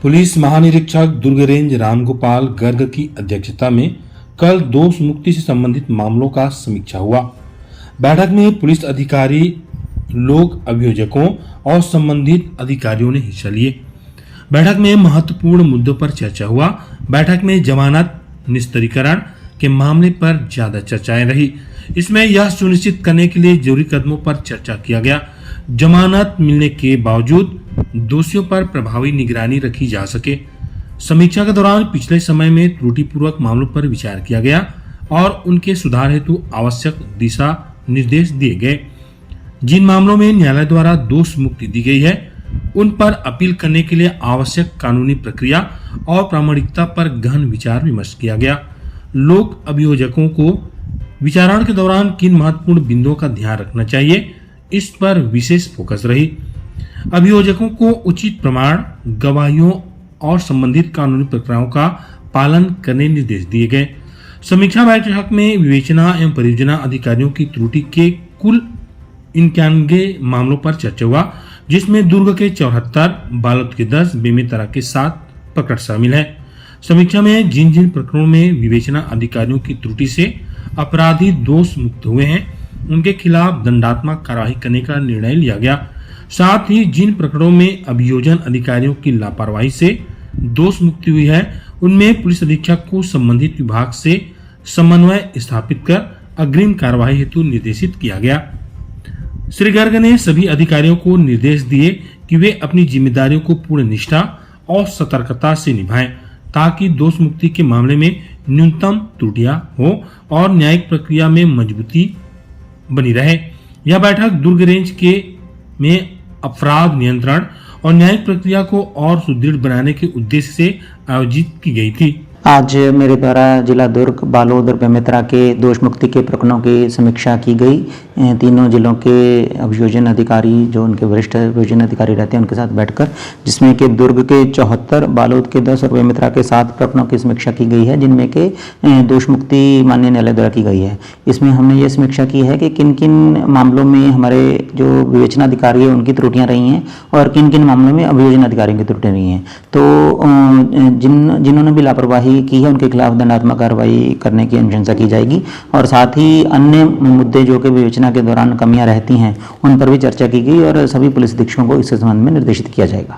Police महानिरीक्षक दुर्ग range Ramgopal Garg की अध्यक्षता में कल दोष मुक्ति से संबंधित मामलों का समीक्षा हुआ। बैठक में पुलिस अधिकारी, लोक अभियोजकों और संबंधित अधिकारियों ने हिस्सा लिए। बैठक में महत्वपूर्ण मुद्दों पर चर्चा हुआ। बैठक में जमानत निस्तारीकरण के मामले पर ज्यादा चर्चाएं रही। इसमें यह सुनिश्चित करने के लिए जरूरी कदमों पर चर्चा किया गया। जमानत मिलने के बावजूद दोषियों पर प्रभावी निगरानी रखी जा सके। समीक्षा के दौरान पिछले समय में त्रुटिपूर्वक मामलों पर विचार किया गया और उनके सुधार हेतु आवश्यक दिशा निर्देश दिए गए। जिन मामलों में न्यायालय द्वारा दोष मुक्ति दी गई है, उन पर अपील करने के लिए आवश्यक कानूनी प्रक्रिया और प्रामाणिकता पर गहन विचार विमर्श किया गया। लोक अभियोजकों को विचारण के दौरान किन महत्वपूर्ण बिंदुओं का ध्यान रखना चाहिए, इस पर विशेष फोकस रही। अभियोजकों को उचित प्रमाण, गवाहियों और संबंधित कानूनी प्रक्रियाओं का पालन करने निर्देश दिए गए। समीक्षा बैठक में विवेचना एवं परियोजना अधिकारियों की त्रुटि के कुल 91 मामलों पर चर्चा हुआ, जिसमें दुर्ग के 74, बालोद के 10, बेमेतरा के 7 प्रकरण शामिल है। समीक्षा में जिन जिन प्रकरणों में विवेचना अधिकारियों की त्रुटि से अपराधी दोष मुक्त हुए हैं, उनके खिलाफ दंडात्मक कार्रवाई करने का निर्णय लिया गया। साथ ही जिन प्रकरणों में अभियोजन अधिकारियों की लापरवाही से दोष मुक्ति हुई है, उनमें पुलिस अधीक्षक को संबंधित विभाग से समन्वय स्थापित कर अग्रिम कार्रवाई हेतु निर्देशित किया गया। श्री गर्ग ने सभी अधिकारियों को निर्देश दिए कि वे अपनी जिम्मेदारियों को पूर्ण निष्ठा और सतर्कता से निभाएं, ताकि दोष मुक्ति के मामले में न्यूनतम त्रुटियां हो और न्यायिक प्रक्रिया में मजबूती बनी रहे। यह बैठक दुर्ग रेंज में अपराध नियंत्रण और न्यायिक प्रक्रिया को और सुदृढ़ बनाने के उद्देश्य से आयोजित की गई थी। आज मेरे द्वारा जिला दुर्ग, बालोद और बेमेतरा के दोष मुक्ति के प्रकरणों की समीक्षा की गई। तीनों जिलों के अभियोजन अधिकारी, जो उनके वरिष्ठ अभियोजन अधिकारी रहते हैं, उनके साथ बैठकर, जिसमें कि दुर्ग के 74, बालोद के 10 और बेमेतरा के 7 प्रकरणों की समीक्षा की गई है, जिनमें के दोष मुक्ति माननीय न्यायालय द्वारा की गई है। इसमें हमने ये समीक्षा की है कि किन किन मामलों में हमारे जो विवेचना अधिकारी है उनकी त्रुटियाँ रही हैं और किन किन मामलों में अभियोजन अधिकारियों की त्रुटियाँ रही हैं। तो जिन्होंने भी लापरवाही की है, उनके खिलाफ दंडात्मक कार्रवाई करने की अनुशंसा की जाएगी और साथ ही अन्य मुद्दे जो कि विवेचना के दौरान कमियां रहती हैं, उन पर भी चर्चा की गई और सभी पुलिस अधीक्षकों को इस संबंध में निर्देशित किया जाएगा।